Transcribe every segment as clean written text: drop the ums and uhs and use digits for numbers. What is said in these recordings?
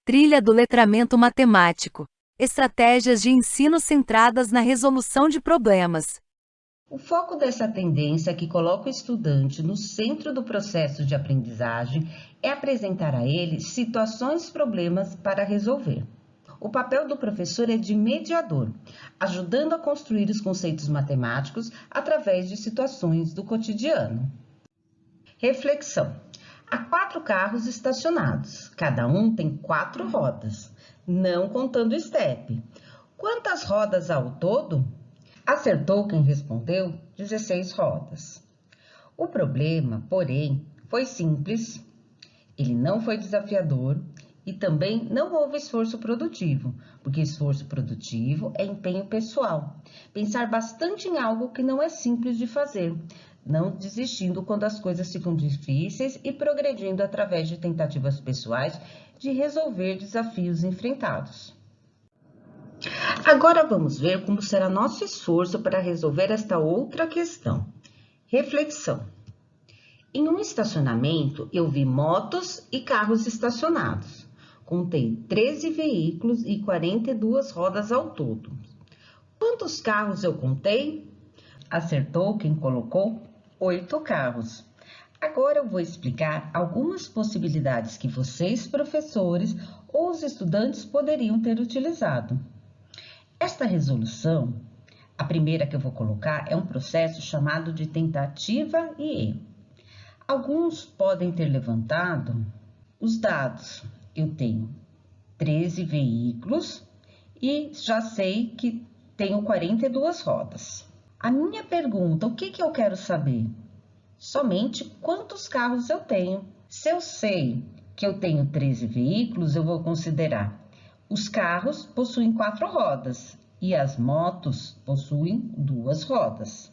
Trilha do letramento matemático. Estratégias de ensino centradas na resolução de problemas. O foco dessa tendência que coloca o estudante no centro do processo de aprendizagem é apresentar a ele situações e problemas para resolver. O papel do professor é de mediador, ajudando a construir os conceitos matemáticos através de situações do cotidiano. Reflexão. Há 4 carros estacionados, cada um tem 4 rodas, não contando o estepe. Quantas rodas há ao todo? Acertou quem respondeu 16 rodas. O problema, porém, foi simples, ele não foi desafiador e também não houve esforço produtivo, porque esforço produtivo é empenho pessoal. Pensar bastante em algo que não é simples de fazer, não desistindo quando as coisas ficam difíceis e progredindo através de tentativas pessoais de resolver desafios enfrentados. Agora vamos ver como será nosso esforço para resolver esta outra questão. Reflexão. Em um estacionamento, eu vi motos e carros estacionados. Contei 13 veículos e 42 rodas ao todo. Quantos carros eu contei? Acertou quem colocou 8 carros. Agora eu vou explicar algumas possibilidades que vocês, professores ou os estudantes poderiam ter utilizado. Esta resolução, a primeira que eu vou colocar, é um processo chamado de tentativa e erro. Alguns podem ter levantado os dados. Eu tenho 13 veículos e já sei que tenho 42 rodas. A minha pergunta, o que eu quero saber? Somente quantos carros eu tenho. Se eu sei que eu tenho 13 veículos, eu vou considerar os carros possuem 4 rodas e as motos possuem 2 rodas.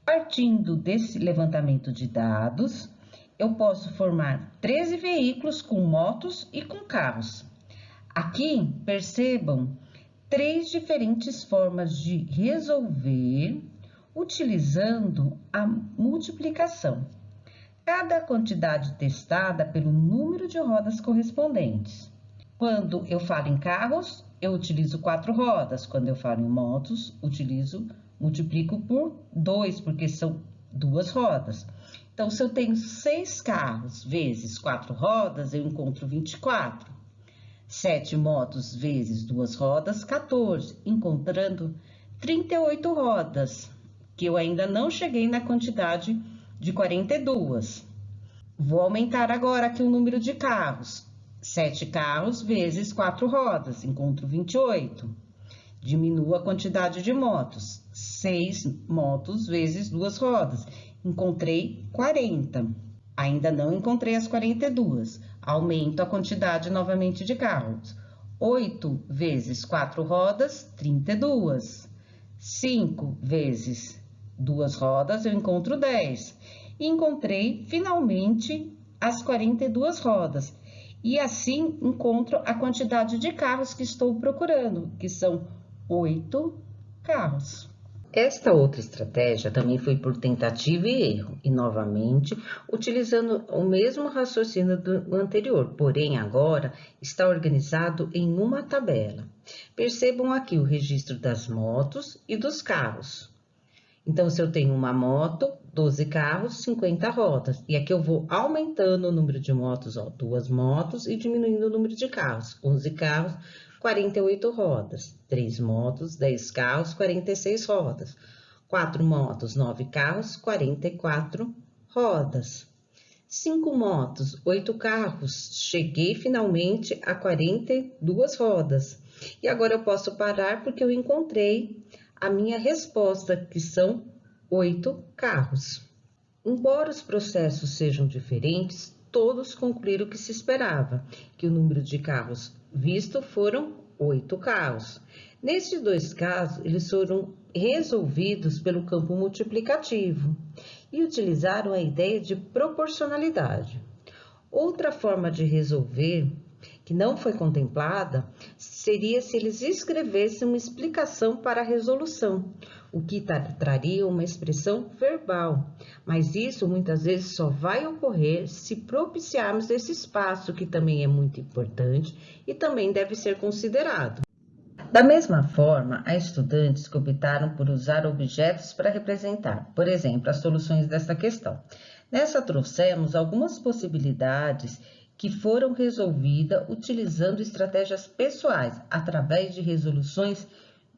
Partindo desse levantamento de dados, eu posso formar 13 veículos com motos e com carros. Aqui, percebam 3 diferentes formas de resolver utilizando a multiplicação. Cada quantidade testada pelo número de rodas correspondentes. Quando eu falo em carros, eu utilizo 4 rodas. Quando eu falo em motos, multiplico por 2, porque são 2 rodas. Então, se eu tenho 6 carros vezes 4 rodas, eu encontro 24. 7 motos vezes 2 rodas, 14, encontrando 38 rodas, que eu ainda não cheguei na quantidade de 42. Vou aumentar agora aqui o número de carros. 7 carros vezes 4 rodas, encontro 28. Diminuo a quantidade de motos. 6 motos vezes 2 rodas, encontrei 40. Ainda não encontrei as 42. Aumento a quantidade novamente de carros. 8 vezes 4 rodas, 32. 5 vezes 2 rodas, eu encontro 10. E encontrei finalmente as 42 rodas. E assim encontro a quantidade de carros que estou procurando, que são 8 carros. Esta outra estratégia também foi por tentativa e erro, e novamente utilizando o mesmo raciocínio do anterior, porém agora está organizado em uma tabela. Percebam aqui o registro das motos e dos carros. Então, se eu tenho uma moto, 12 carros, 50 rodas. E aqui eu vou aumentando o número de motos, 2 motos, e diminuindo o número de carros. 11 carros, 48 rodas. 3 motos, 10 carros, 46 rodas. 4 motos, 9 carros, 44 rodas. 5 motos, 8 carros. Cheguei finalmente a 42 rodas. E agora eu posso parar porque eu encontrei a minha resposta, que são 8 carros. Embora os processos sejam diferentes, todos concluíram o que se esperava, que o número de carros visto foram 8 carros. Nesses 2 casos, eles foram resolvidos pelo campo multiplicativo e utilizaram a ideia de proporcionalidade. Outra forma de resolver que não foi contemplada seria se eles escrevessem uma explicação para a resolução, o que traria uma expressão verbal. Mas isso muitas vezes só vai ocorrer se propiciarmos esse espaço, que também é muito importante e também deve ser considerado. Da mesma forma, há estudantes que optaram por usar objetos para representar, por exemplo, as soluções desta questão. Nessa trouxemos algumas possibilidades que foram resolvidas utilizando estratégias pessoais, através de resoluções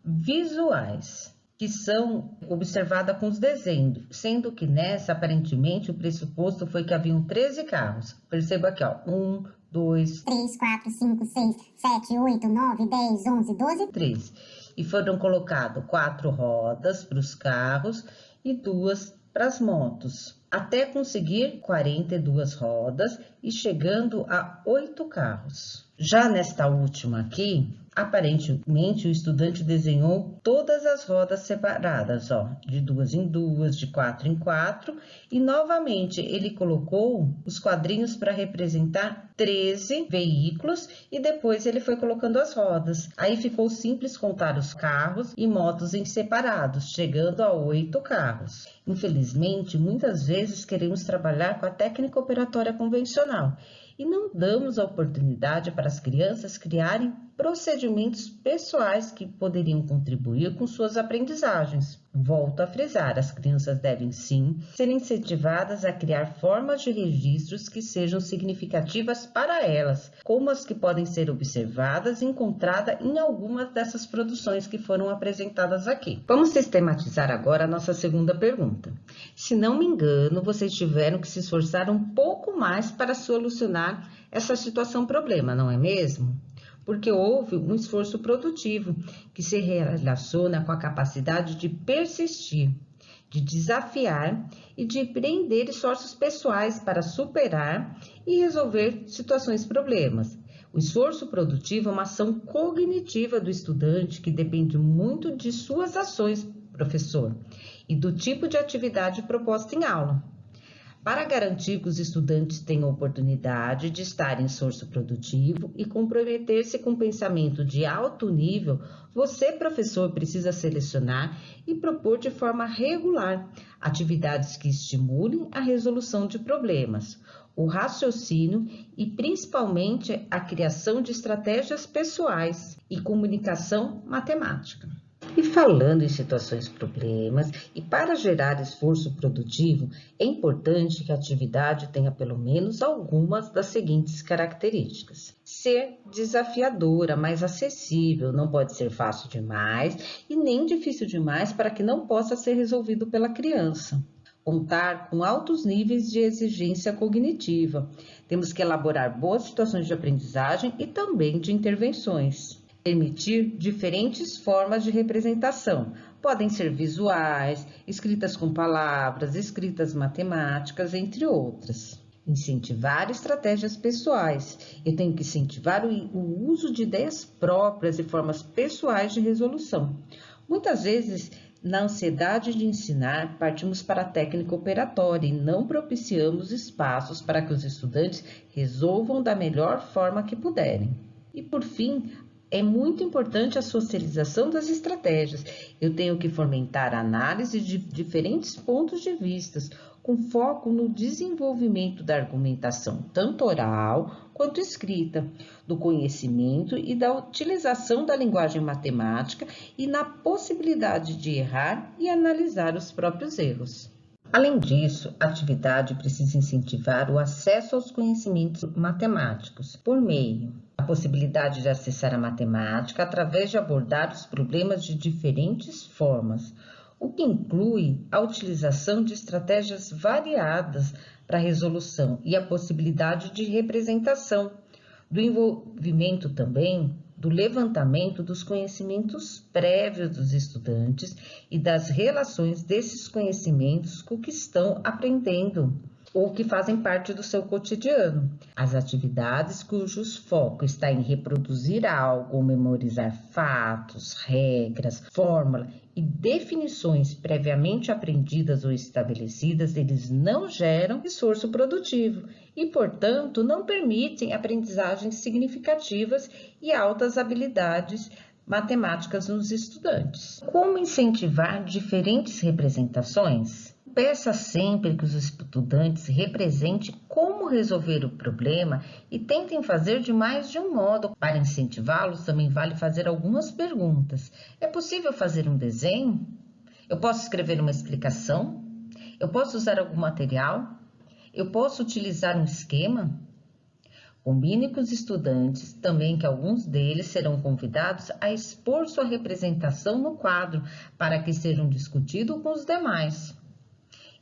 visuais, que são observadas com os desenhos, sendo que nessa, aparentemente, o pressuposto foi que haviam 13 carros. Perceba aqui, ó, 1, 2, 3, 4, 5, 6, 7, 8, 9, 10, 11, 12, 13. E foram colocadas 4 rodas para os carros e 2 para as motos, até conseguir 42 rodas e chegando a 8 carros. Já nesta última aqui, aparentemente o estudante desenhou todas as rodas separadas, ó, de 2 em 2, de 4 em 4, e novamente ele colocou os quadrinhos para representar 13 veículos e depois ele foi colocando as rodas. Aí ficou simples contar os carros e motos em separados, chegando a 8 carros. Infelizmente, muitas vezes queremos trabalhar com a técnica operatória convencional e não damos a oportunidade para as crianças criarem procedimentos pessoais que poderiam contribuir com suas aprendizagens. Volto a frisar, as crianças devem sim ser incentivadas a criar formas de registros que sejam significativas para elas, como as que podem ser observadas e encontradas em algumas dessas produções que foram apresentadas aqui. Vamos sistematizar agora a nossa segunda pergunta. Se não me engano, vocês tiveram que se esforçar um pouco mais para solucionar essa situação-problema, não é mesmo? Porque houve um esforço produtivo que se relaciona com a capacidade de persistir, de desafiar e de empreender esforços pessoais para superar e resolver situações-problemas. O esforço produtivo é uma ação cognitiva do estudante que depende muito de suas ações, professor, e do tipo de atividade proposta em aula. Para garantir que os estudantes tenham a oportunidade de estar em esforço produtivo e comprometer-se com pensamento de alto nível, você, professor, precisa selecionar e propor de forma regular atividades que estimulem a resolução de problemas, o raciocínio e principalmente a criação de estratégias pessoais e comunicação matemática. E falando em situações-problemas, e para gerar esforço produtivo, é importante que a atividade tenha pelo menos algumas das seguintes características. Ser desafiadora, mas acessível, não pode ser fácil demais e nem difícil demais para que não possa ser resolvido pela criança. Contar com altos níveis de exigência cognitiva. Temos que elaborar boas situações de aprendizagem e também de intervenções. Permitir diferentes formas de representação. Podem ser visuais, escritas com palavras, escritas matemáticas, entre outras. Incentivar estratégias pessoais. Eu tenho que incentivar o uso de ideias próprias e formas pessoais de resolução. Muitas vezes, na ansiedade de ensinar, partimos para a técnica operatória e não propiciamos espaços para que os estudantes resolvam da melhor forma que puderem. E, por fim, é muito importante a socialização das estratégias. Eu tenho que fomentar a análise de diferentes pontos de vista, com foco no desenvolvimento da argumentação, tanto oral quanto escrita, do conhecimento e da utilização da linguagem matemática e na possibilidade de errar e analisar os próprios erros. Além disso, a atividade precisa incentivar o acesso aos conhecimentos matemáticos por meio da possibilidade de acessar a matemática através de abordar os problemas de diferentes formas, o que inclui a utilização de estratégias variadas para a resolução e a possibilidade de representação, do envolvimento também do levantamento dos conhecimentos prévios dos estudantes e das relações desses conhecimentos com o que estão aprendendo ou que fazem parte do seu cotidiano. As atividades cujos foco está em reproduzir algo ou memorizar fatos, regras, fórmula e definições previamente aprendidas ou estabelecidas, eles não geram esforço produtivo e, portanto, não permitem aprendizagens significativas e altas habilidades matemáticas nos estudantes. Como incentivar diferentes representações? Peça sempre que os estudantes representem como resolver o problema e tentem fazer de mais de um modo. Para incentivá-los, também vale fazer algumas perguntas. É possível fazer um desenho? Eu posso escrever uma explicação? Eu posso usar algum material? Eu posso utilizar um esquema? Combine com os estudantes também que alguns deles serão convidados a expor sua representação no quadro para que sejam discutidos com os demais.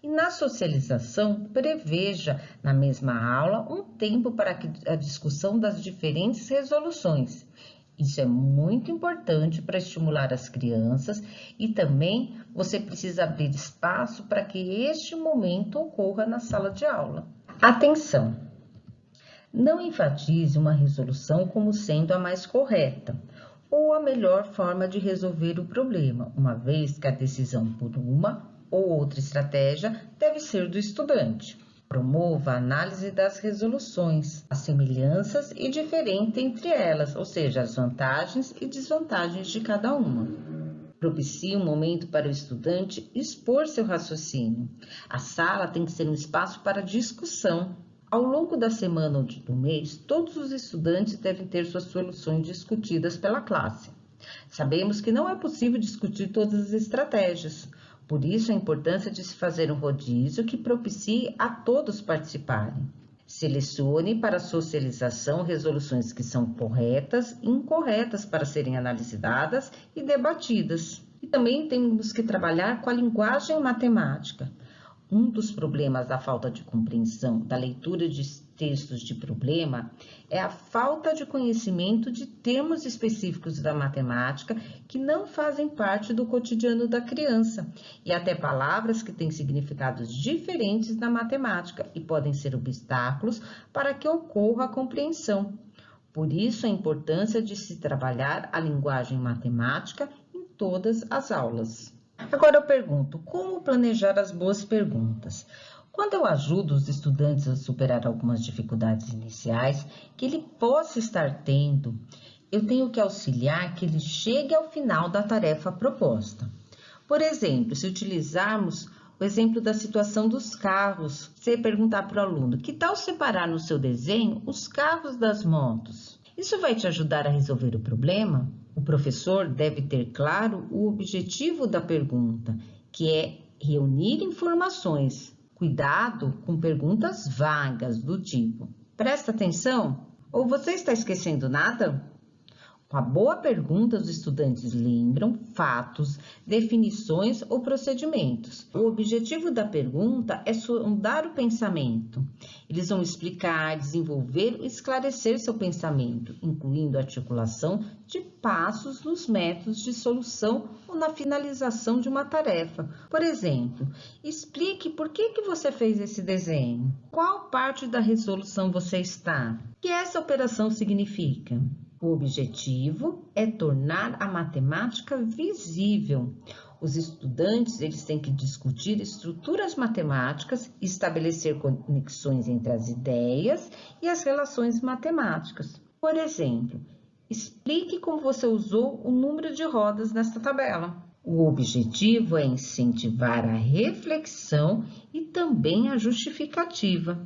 E na socialização, preveja na mesma aula um tempo para a discussão das diferentes resoluções. Isso é muito importante para estimular as crianças e também você precisa abrir espaço para que este momento ocorra na sala de aula. Atenção! Não enfatize uma resolução como sendo a mais correta ou a melhor forma de resolver o problema, uma vez que a decisão por uma ou outra estratégia deve ser do estudante. Promova a análise das resoluções, as semelhanças e diferenças entre elas, ou seja, as vantagens e desvantagens de cada uma. Propicie um momento para o estudante expor seu raciocínio. A sala tem que ser um espaço para discussão. Ao longo da semana ou do mês, todos os estudantes devem ter suas soluções discutidas pela classe. Sabemos que não é possível discutir todas as estratégias. Por isso, a importância de se fazer um rodízio que propicie a todos participarem. Selecione para socialização resoluções que são corretas e incorretas para serem analisadas e debatidas. E também temos que trabalhar com a linguagem matemática. Um dos problemas da falta de compreensão da leitura de textos de problema é a falta de conhecimento de termos específicos da matemática que não fazem parte do cotidiano da criança e até palavras que têm significados diferentes na matemática e podem ser obstáculos para que ocorra a compreensão. Por isso, a importância de se trabalhar a linguagem matemática em todas as aulas. Agora eu pergunto, como planejar as boas perguntas? Quando eu ajudo os estudantes a superar algumas dificuldades iniciais que ele possa estar tendo, eu tenho que auxiliar que ele chegue ao final da tarefa proposta. Por exemplo, se utilizarmos o exemplo da situação dos carros, você perguntar para o aluno, que tal separar no seu desenho os carros das motos? Isso vai te ajudar a resolver o problema? O professor deve ter claro o objetivo da pergunta, que é reunir informações. Cuidado com perguntas vagas do tipo: presta atenção? Ou você está esquecendo nada? Com a boa pergunta, os estudantes lembram fatos, definições ou procedimentos. O objetivo da pergunta é sondar o pensamento. Eles vão explicar, desenvolver e esclarecer seu pensamento, incluindo a articulação de passos nos métodos de solução ou na finalização de uma tarefa. Por exemplo, explique por que você fez esse desenho. Qual parte da resolução você está? O que essa operação significa? O objetivo é tornar a matemática visível. Os estudantes eles têm que discutir estruturas matemáticas, estabelecer conexões entre as ideias e as relações matemáticas. Por exemplo, explique como você usou o número de rodas nesta tabela. O objetivo é incentivar a reflexão e também a justificativa.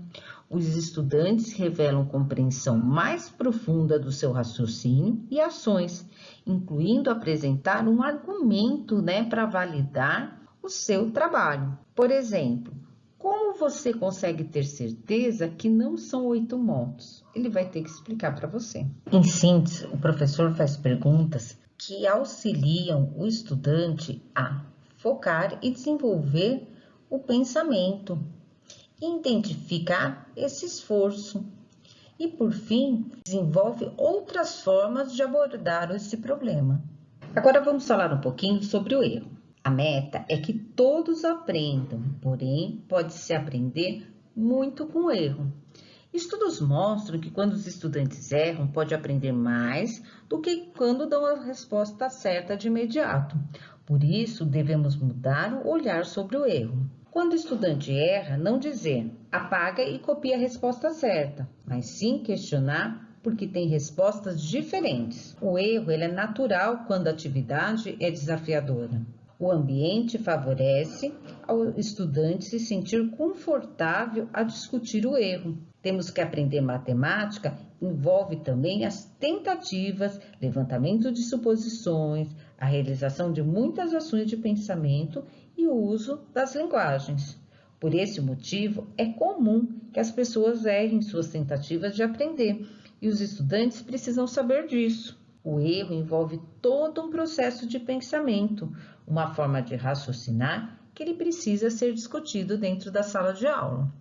Os estudantes revelam compreensão mais profunda do seu raciocínio e ações, incluindo apresentar um argumento, para validar o seu trabalho. Por exemplo, como você consegue ter certeza que não são 8 motos? Ele vai ter que explicar para você. Em síntese, o professor faz perguntas que auxiliam o estudante a focar e desenvolver o pensamento, identificar esse esforço e, por fim, desenvolve outras formas de abordar esse problema. Agora vamos falar um pouquinho sobre o erro. A meta é que todos aprendam, porém pode-se aprender muito com o erro. Estudos mostram que quando os estudantes erram, pode aprender mais do que quando dão a resposta certa de imediato. Por isso, devemos mudar o olhar sobre o erro. Quando o estudante erra, não dizer apaga e copia a resposta certa, mas sim questionar porque tem respostas diferentes. O erro ele é natural quando a atividade é desafiadora. O ambiente favorece ao estudante se sentir confortável a discutir o erro. Temos que aprender matemática, envolve também as tentativas, levantamento de suposições, a realização de muitas ações de pensamento e o uso das linguagens. Por esse motivo, é comum que as pessoas errem suas tentativas de aprender e os estudantes precisam saber disso. O erro envolve todo um processo de pensamento, uma forma de raciocinar que ele precisa ser discutido dentro da sala de aula.